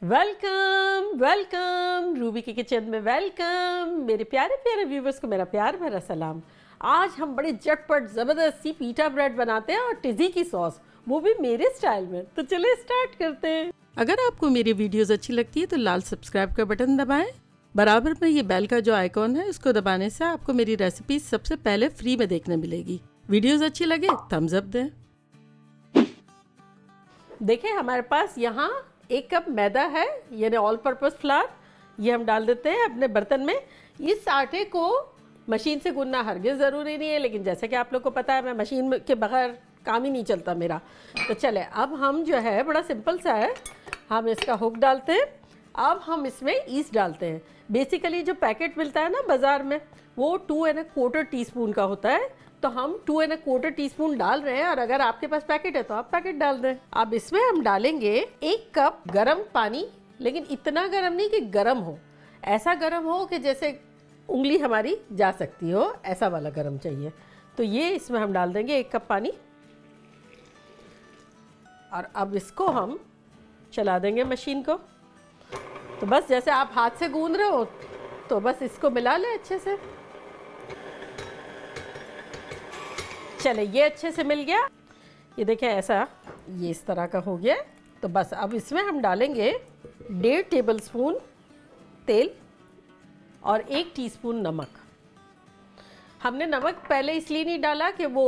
Welcome welcome Ruby के kitchen में welcome. मेरे प्यारे प्यारे व्यूवर्स को मेरा प्यार भरा सलाम। आज हम बड़े झटपट ज़बरदस्त सी पीटा ब्रेड बनाते हैं और टिज़ी की सॉस, वो भी मेरे स्टाइल में। तो चलिए स्टार्ट करते हैं। अगर आपको मेरी वीडियोस अच्छी लगती है तो लाल सब्सक्राइब का बटन दबाएं। बराबर में ये बेल का जो आइकॉन है उसको दबाने से आपको मेरी रेसिपी सबसे पहले फ्री में देखने मिलेगी। वीडियोस अच्छी लगे थम्स अप दें। देखिए हमारे पास यहाँ 1 कप मैदा है, यानी ऑल पर्पस फ्लावर। ये हम डाल देते हैं अपने बर्तन में। इस आटे को मशीन से गूंदना हरगिज़ ज़रूरी नहीं है, लेकिन जैसे कि आप लोग को पता है मैं मशीन के बगैर काम ही नहीं चलता मेरा। तो चले अब हम जो है बड़ा सिंपल सा है, हम इसका हुक डालते हैं। अब हम इसमें ईस्ट डालते हैं। बेसिकली जो पैकेट मिलता है ना बाज़ार में, वो 2¼ टीस्पून का होता है। तो हम 2¼ टीस्पून डाल रहे हैं, और अगर आपके पास पैकेट है तो आप पैकेट डाल दें। अब इसमें हम डालेंगे 1 कप गरम पानी, लेकिन इतना गरम नहीं कि गरम हो, ऐसा गरम हो कि जैसे उंगली हमारी जा सकती हो, ऐसा वाला गरम चाहिए। तो ये इसमें हम डाल देंगे 1 कप पानी, और अब इसको हम चला देंगे मशीन को। तो बस जैसे आप हाथ से गूंद रहे हो तो बस इसको मिला लें अच्छे से। चले ये अच्छे से मिल गया, ये देखें ऐसा ये इस तरह का हो गया। तो बस अब इसमें हम डालेंगे 1.5 टेबलस्पून तेल और 1 टीस्पून नमक। हमने नमक पहले इसलिए नहीं डाला कि वो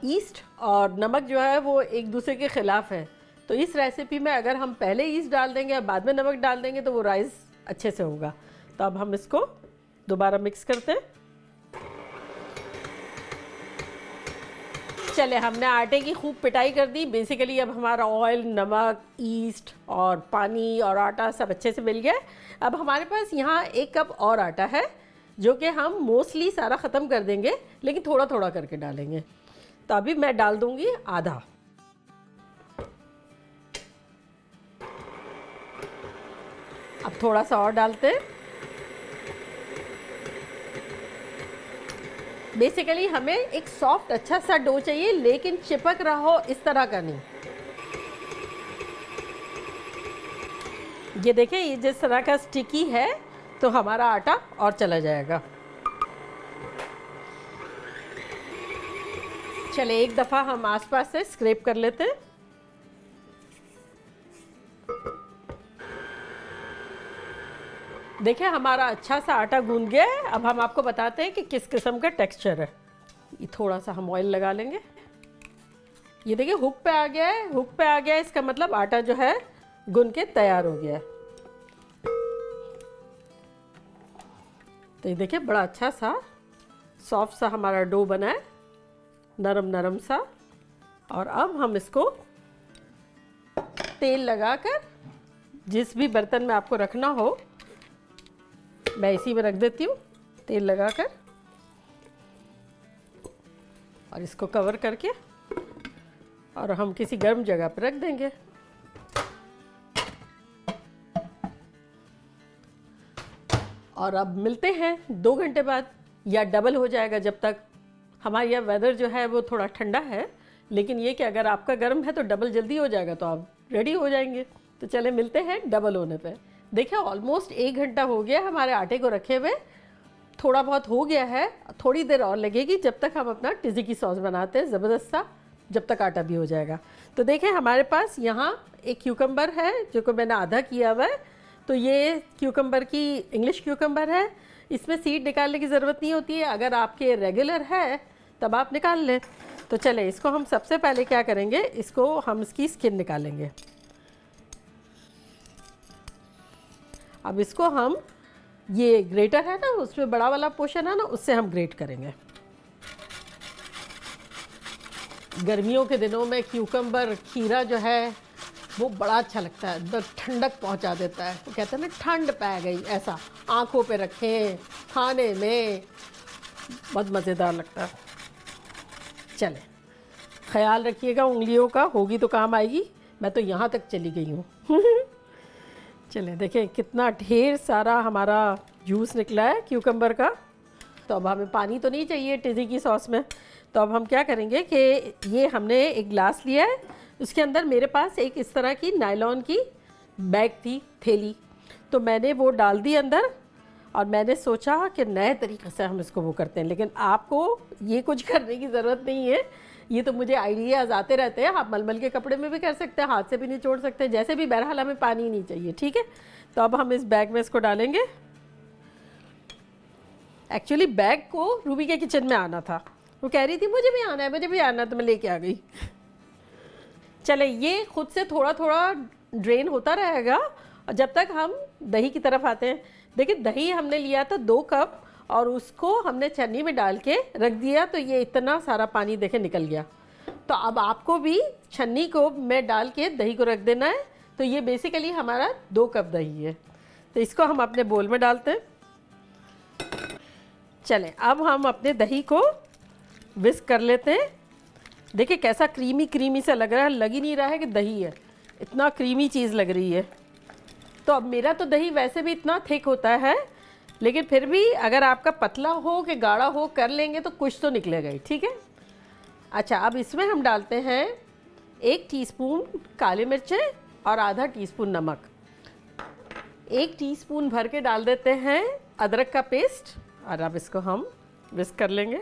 ईस्ट और नमक जो है वो एक दूसरे के ख़िलाफ़ है। तो इस रेसिपी में अगर हम पहले ईस्ट डाल देंगे और बाद में नमक डाल देंगे तो वो राइस अच्छे से होगा। तो अब हम इसको दोबारा मिक्स करते हैं। चले हमने आटे की खूब पिटाई कर दी। बेसिकली अब हमारा ऑयल, नमक, ईस्ट और पानी और आटा सब अच्छे से मिल गया। अब हमारे पास यहाँ 1 कप और आटा है, जो कि हम मोस्टली सारा ख़त्म कर देंगे, लेकिन थोड़ा थोड़ा करके डालेंगे। तो अभी मैं डाल दूँगी आधा। अब थोड़ा सा और डालते हैं। बेसिकली हमें एक सॉफ्ट अच्छा सा डो चाहिए, लेकिन चिपक रहा हो इस तरह का नहीं। ये देखें ये जिस तरह का स्टिकी है तो हमारा आटा और चला जाएगा। चले एक दफ़ा हम आसपास से स्क्रैप कर लेते हैं। देखिए हमारा अच्छा सा आटा गूंद गया है। अब हम आपको बताते हैं कि किस किस्म का टेक्सचर है। ये थोड़ा सा हम ऑयल लगा लेंगे। ये देखिए हुक पे आ गया है, हुक पे आ गया है, इसका मतलब आटा जो है गूंद के तैयार हो गया है। तो ये देखिए बड़ा अच्छा सा सॉफ्ट सा हमारा डो बना है, नरम नरम सा। और अब हम इसको तेल लगाकर जिस भी बर्तन में आपको रखना हो, मैं इसी में रख देती हूँ तेल लगाकर, और इसको कवर करके और हम किसी गर्म जगह पर रख देंगे। और अब मिलते हैं 2 घंटे बाद, या डबल हो जाएगा जब तक। हमारे यहाँ वेदर जो है वो थोड़ा ठंडा है, लेकिन ये कि अगर आपका गर्म है तो डबल जल्दी हो जाएगा, तो आप रेडी हो जाएंगे। तो चले मिलते हैं डबल होने पे। देखिए ऑलमोस्ट 1 घंटा हो गया हमारे आटे को रखे हुए। थोड़ा बहुत हो गया है, थोड़ी देर और लगेगी जब तक हम अपना टिज़ी की सॉस बनाते हैं ज़बरदस्त सा, जब तक आटा भी हो जाएगा। तो देखें हमारे पास यहाँ एक क्यूकम्बर है जो कि मैंने आधा किया हुआ है। तो ये क्यूकम्बर की इंग्लिश क्यूकम्बर है, इसमें सीड निकालने की ज़रूरत नहीं होती है। अगर आपके रेगुलर है तब आप निकाल लें। तो चले इसको हम सबसे पहले क्या करेंगे, इसको हम इसकी स्किन निकालेंगे। अब इसको हम, ये ग्रेटर है ना, उसमें बड़ा वाला पोर्शन है ना, उससे हम ग्रेट करेंगे। गर्मियों के दिनों में क्यूकम्बर, खीरा जो है वो बड़ा अच्छा लगता है, अंदर ठंडक पहुंचा देता है। वो कहते हैं ना ठंड पै गई, ऐसा आंखों पे रखें, खाने में बहुत मज़ेदार लगता है। चले ख्याल रखिएगा उंगलियों का, होगी तो काम आएगी। मैं तो यहाँ तक चली गई हूँ। चलें देखें कितना ढेर सारा हमारा जूस निकला है क्यूकम्बर का। तो अब हमें पानी तो नहीं चाहिए टिज़ी की सॉस में। तो अब हम क्या करेंगे कि ये हमने एक गिलास लिया है, उसके अंदर मेरे पास एक इस तरह की नायलॉन की बैग थी, थैली, तो मैंने वो डाल दी अंदर और मैंने सोचा कि नए तरीके से हम इसको वो करते हैं। लेकिन आपको ये कुछ करने की ज़रूरत नहीं है, ये तो मुझे आइडियाज़ आते रहते हैं। आप मलमल के कपड़े में भी कर सकते हैं, हाथ से भी निचोड़ सकते हैं, जैसे भी। बहरहाल हमें पानी नहीं चाहिए, ठीक है। तो अब हम इस बैग में इसको डालेंगे। एक्चुअली बैग को रूबी के किचन में आना था, वो कह रही थी मुझे भी आना है, मुझे भी आना है, तो मैं लेके आ गई। चले, ये खुद से थोड़ा थोड़ा ड्रेन होता रहेगा और जब तक हम दही की तरफ आते हैं। देखिए, दही हमने लिया था 2 कप और उसको हमने छन्नी में डाल के रख दिया, तो ये इतना सारा पानी देखे निकल गया। तो अब आपको भी छन्नी को में डाल के दही को रख देना है। तो ये बेसिकली हमारा 2 कप दही है। तो इसको हम अपने बोल में डालते हैं। चलें, अब हम अपने दही को विस्क कर लेते हैं। देखिए कैसा क्रीमी क्रीमी सा लग रहा है, लग ही नहीं रहा है कि दही है, इतना क्रीमी चीज़ लग रही है। तो अब मेरा तो दही वैसे भी इतना थिक होता है, लेकिन फिर भी अगर आपका पतला हो कि गाढ़ा हो, कर लेंगे तो कुछ तो निकलेगा ही, ठीक है। अच्छा, अब इसमें हम डालते हैं 1 टीस्पून काली मिर्चें और आधा टीस्पून नमक। 1 टीस्पून भर के डाल देते हैं अदरक का पेस्ट और अब इसको हम विस्क कर लेंगे।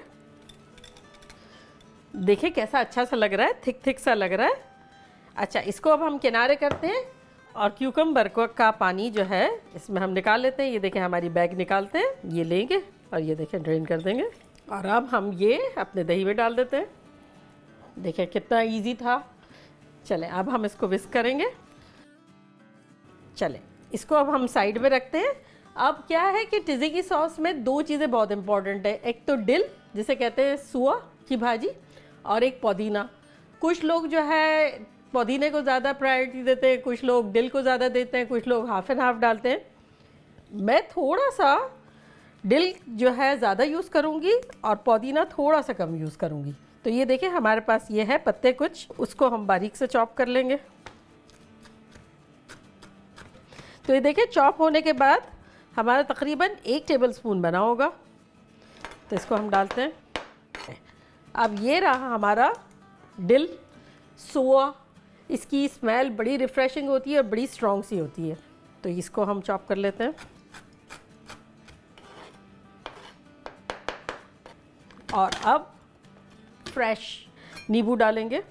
देखिए कैसा अच्छा सा लग रहा है, थिक थिक सा लग रहा है। अच्छा, इसको अब हम किनारे करते हैं और क्यूकम्बर का पानी जो है इसमें हम निकाल लेते हैं। ये देखें, हमारी बैग निकालते हैं, ये लेंगे और ये देखें ड्रेन कर देंगे। और अब हम ये अपने दही में डाल देते हैं। देखें कितना इजी था। चलें, अब हम इसको विस्क करेंगे। चलें, इसको अब हम साइड में रखते हैं। अब क्या है कि टिज़ी की सॉस में 2 चीज़ें बहुत इंपॉर्टेंट है। एक तो डिल, जिसे कहते हैं सुआ की भाजी, और एक पुदीना। कुछ लोग जो है पुदीने को ज़्यादा प्रायोरिटी देते हैं, कुछ लोग डिल को ज़्यादा देते हैं, कुछ लोग हाफ एंड हाफ डालते हैं। मैं थोड़ा सा डिल जो है ज़्यादा यूज़ करूँगी और पुदीना थोड़ा सा कम यूज़ करूँगी। तो ये देखें हमारे पास ये है पत्ते कुछ, उसको हम बारीक से चॉप कर लेंगे। तो ये देखें चॉप होने के बाद हमारा तकरीबन 1 टेबलस्पून बना होगा। तो इसको हम डालते हैं। अब ये रहा हमारा डिल सोआ। इसकी स्मेल बड़ी रिफ़्रेशिंग होती है और बड़ी स्ट्रॉन्ग सी होती है। तो इसको हम चॉप कर लेते हैं और अब फ्रेश नींबू डालेंगे,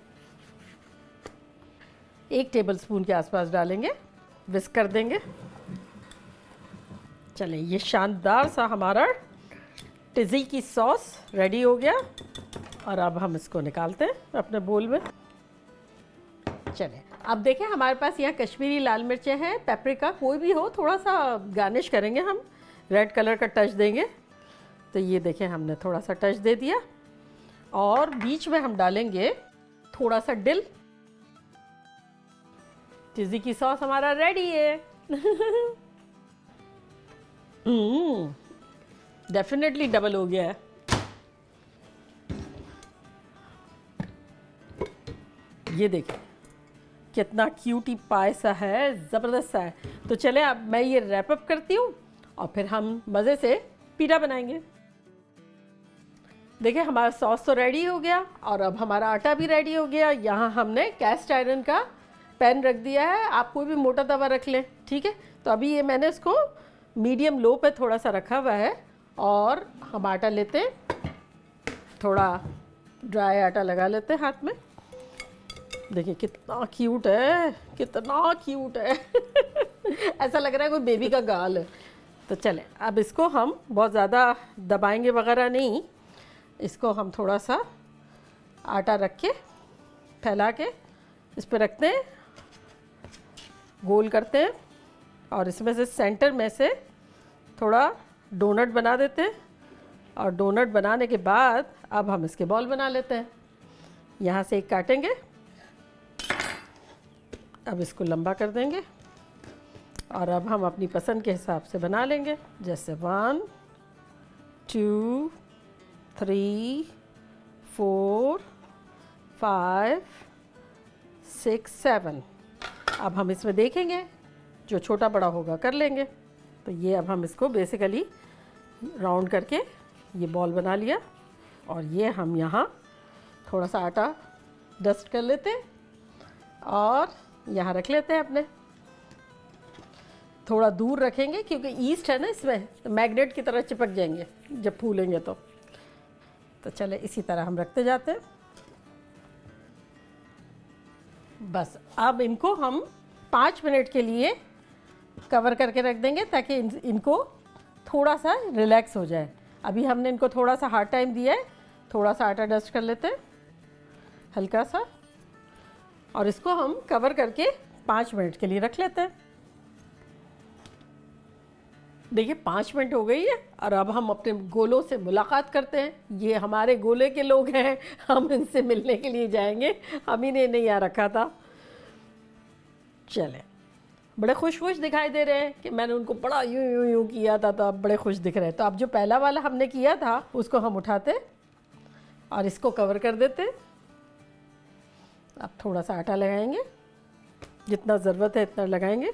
1 टेबलस्पून के आसपास डालेंगे, विस्क कर देंगे। चलें, ये शानदार सा हमारा टिज़ी की सॉस रेडी हो गया और अब हम इसको निकालते हैं अपने बोल में। चलें, अब देखें हमारे पास यहाँ कश्मीरी लाल मिर्चें हैं, पेपरिका कोई भी हो, थोड़ा सा गार्निश करेंगे हम, रेड कलर का टच देंगे। तो ये देखें हमने थोड़ा सा टच दे दिया और बीच में हम डालेंगे थोड़ा सा डिल। टिज़ी की सॉस हमारा रेडी है। डेफिनेटली डबल हो गया है। ये देखिए कितना क्यूटी पाई सा है, ज़बरदस्त सा है। तो चले, अब मैं ये रैप अप करती हूँ और फिर हम मज़े से पीठा बनाएंगे। देखिए हमारा सॉस तो रेडी हो गया और अब हमारा आटा भी रेडी हो गया। यहाँ हमने कैस्ट आयरन का पैन रख दिया है, आप कोई भी मोटा तवा रख लें, ठीक है। तो अभी ये मैंने इसको मीडियम लो पे थोड़ा सा रखा हुआ है और हम आटा लेते हैं, थोड़ा ड्राई आटा लगा लेते हैं हाथ में। देखिए कितना क्यूट है, कितना क्यूट है। ऐसा लग रहा है कोई बेबी का गाल है। तो चलें, अब इसको हम बहुत ज़्यादा दबाएंगे वगैरह नहीं, इसको हम थोड़ा सा आटा रख के फैला के इस पर रखते हैं, गोल करते हैं और इसमें से सेंटर में से थोड़ा डोनट बना देते हैं। और डोनट बनाने के बाद अब हम इसके बॉल बना लेते हैं। यहाँ से एक काटेंगे, अब इसको लंबा कर देंगे और अब हम अपनी पसंद के हिसाब से बना लेंगे, जैसे 1 2 3 4 5 6 7। अब हम इसमें देखेंगे जो छोटा बड़ा होगा कर लेंगे। तो ये अब हम इसको बेसिकली राउंड करके ये बॉल बना लिया और ये हम यहाँ थोड़ा सा आटा डस्ट कर लेते हैं और यहाँ रख लेते हैं अपने। थोड़ा दूर रखेंगे क्योंकि ईस्ट है ना इसमें, तो मैग्नेट की तरह चिपक जाएंगे जब फूलेंगे तो चले इसी तरह हम रखते जाते हैं। बस अब इनको हम 5 मिनट के लिए कवर करके रख देंगे ताकि इनको थोड़ा सा रिलैक्स हो जाए। अभी हमने इनको थोड़ा सा हार्ड टाइम दिया है। थोड़ा सा आटा डस्ट कर लेते हैं हल्का सा, और इसको हम कवर करके 5 मिनट के लिए रख लेते हैं। देखिए 5 मिनट हो गई है और अब हम अपने गोलों से मुलाकात करते हैं। ये हमारे गोले के लोग हैं, हम इनसे मिलने के लिए जाएंगे। हम इन्हें नहीं आ रखा था। चले, बड़े खुश दिखाई दे रहे हैं कि मैंने उनको बड़ा यूं किया था, तो अब बड़े खुश दिख रहे हैं। तो अब जो पहला वाला हमने किया था उसको हम उठाते और इसको कवर कर देते। अब थोड़ा सा आटा लगाएंगे, जितना ज़रूरत है इतना लगाएंगे।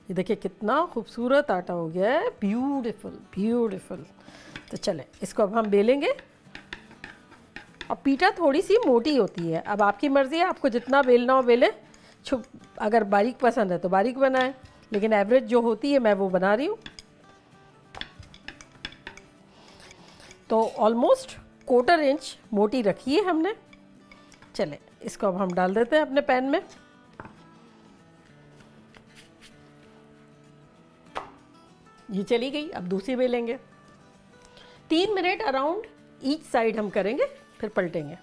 ये देखिए कितना खूबसूरत आटा हो गया है, ब्यूटीफुल ब्यूटीफुल। तो चले इसको अब हम बेलेंगे। और पीठा थोड़ी सी मोटी होती है, अब आपकी मर्ज़ी है, आपको जितना बेलना हो बेलें। अगर बारीक पसंद है तो बारीक बनाएं, लेकिन एवरेज जो होती है मैं वो बना रही हूँ। तो ऑलमोस्ट 1/4 इंच मोटी रखी है हमने। चले इसको अब हम डाल देते हैं अपने पैन में। ये चली गई, अब दूसरी बेलेंगे। 3 मिनट अराउंड ईच साइड हम करेंगे, फिर पलटेंगे।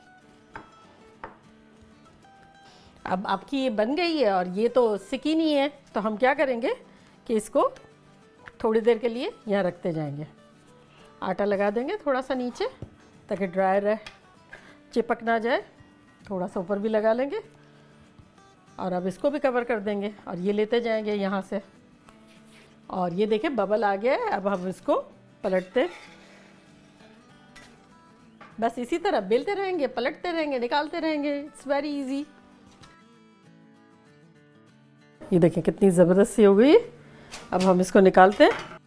अब आपकी ये बन गई है और ये तो सिकी नहीं है, तो हम क्या करेंगे कि इसको थोड़ी देर के लिए यहाँ रखते जाएंगे। आटा लगा देंगे थोड़ा सा नीचे ताकि ड्राई रहे, चिपक ना जाए। थोड़ा सा ऊपर भी लगा लेंगे और अब इसको भी कवर कर देंगे और ये लेते जाएंगे यहाँ से। और ये देखिए बबल आ गया है। अब हम इसको पलटते, बस इसी तरह बेलते रहेंगे, पलटते रहेंगे, निकालते रहेंगे। It's very easy. ये देखिए कितनी ज़बरदस्त सी हो गई। अब हम इसको निकालते हैं।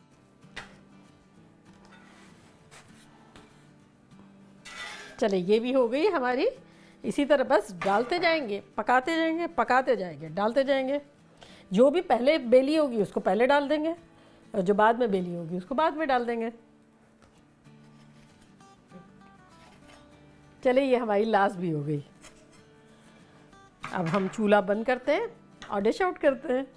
चले ये भी हो गई हमारी। इसी तरह बस डालते जाएंगे, पकाते जाएंगे, पकाते जाएंगे, डालते जाएंगे। जो भी पहले बेली होगी उसको पहले डाल देंगे और जो बाद में बेली होगी उसको बाद में डाल देंगे। चले ये हमारी लास्ट भी हो गई। अब हम चूल्हा बंद करते हैं और डिश आउट करते हैं।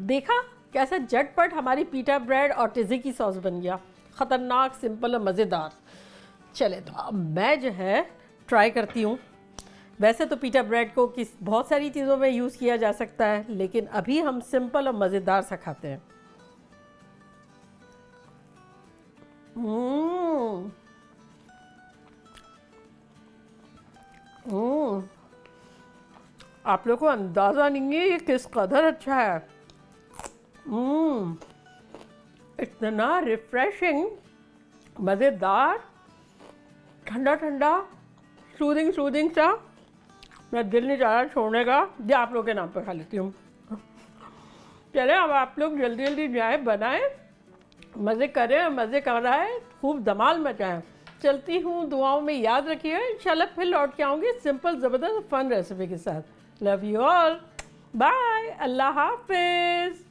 देखा कैसे झटपट हमारी पीटा ब्रेड और टिज़िकी सॉस बन गया। ख़तरनाक, सिंपल और मज़ेदार। चले तो अब मैं जो है ट्राई करती हूँ। वैसे तो पीटा ब्रेड को बहुत सारी चीज़ों में यूज़ किया जा सकता है, लेकिन अभी हम सिंपल और मज़ेदार सा खाते हैं। आप लोगों को अंदाज़ा नहीं है ये किस कदर अच्छा है। इतना रिफ्रेशिंग, मज़ेदार, ठंडा ठंडा, सूदिंग सा। मैं दिल नहीं चाह रहा छोड़ने का। ये आप लोगों के नाम पर खा लेती हूँ। चले अब आप लोग जल्दी जल्दी जाए, बनाएं, मज़े करें, मज़े कराएं, खूब धमाल मचाएं। चलती हूँ, दुआओं में याद रखिए। इंशाल्लाह फिर लौट के आऊँगी सिंपल ज़बरदस्त फन रेसिपी के साथ। लव यू ऑल, बाय, अल्लाह हाफिज़।